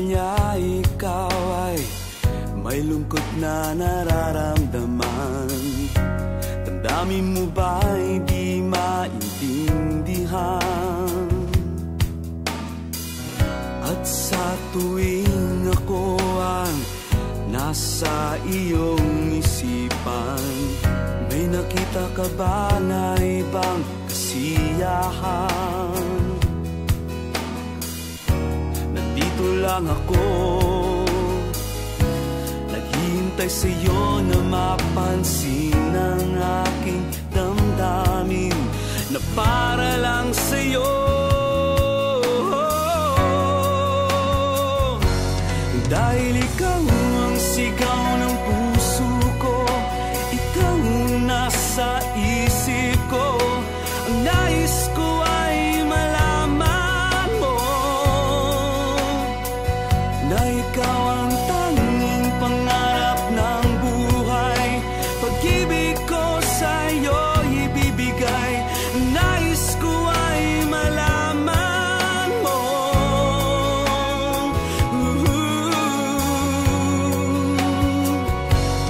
niya ikaw ay may lungkot na nararamdaman? Damdamin mo ba'y di maintindihan? At sa tuwing ako ang nasa iyong isipan, may nakita ka ba na ibang kasiyahan? Nandito lang ako, naghihintay sa'yo na mapansin ang aking damdamin na para lang sa'yo. Dahil ikaw ang sigaw ng puso ko, ikaw nasa isip ko, ang nais ko ay malaman mo na ikaw ang tanging pangarap ng buhay. Pag-ibig ko sa'yo ibibigay, ang nais ko ay malaman mo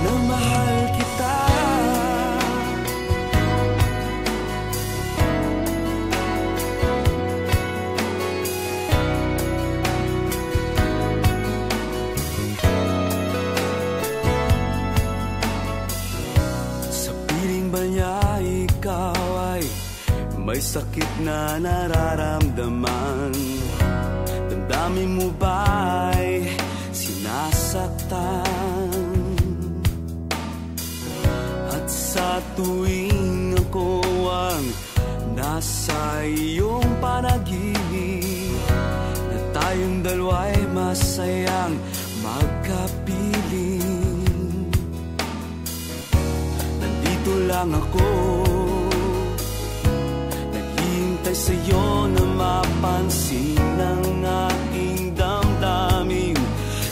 na mahal kita. Sa piling ba niya ikaw ay may sakit na nararamdaman? Damdamin mo ba'y sinasaktan? At sa tuwing ako ang nasa iyong panaginip, na tayong dalawa'y masayang magkapiling, nandito lang ako, naghihintay sa'yo na mapansin ang aking damdamin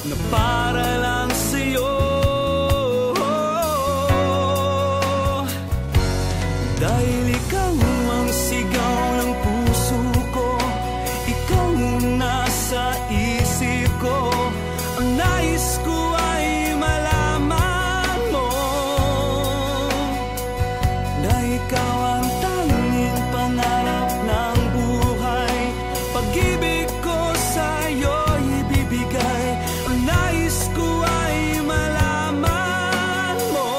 na para lang sa'yo. Dahil ikaw ang sigaw ng puso ko, ikaw nasa isip ko, ang nais ko ay malaman mo na ikaw ang tanging pangarap ng buhay. Pag-ibig ko sa'yo ibibigay, ang nais ko ay malaman mo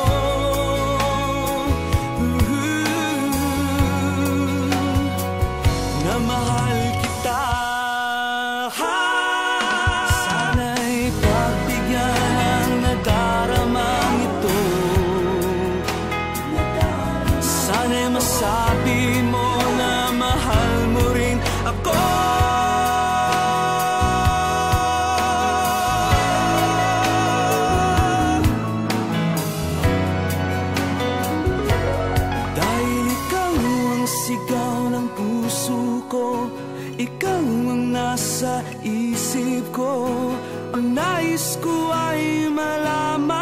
na mahal kita. Sana'y pagbigyan ang nadaramang ito, sana'y masabi mo na mahal mo rin ako. Dahil ikaw ang sigaw ng puso ko, ikaw ang nasa isip ko, ang nais ko ay malaman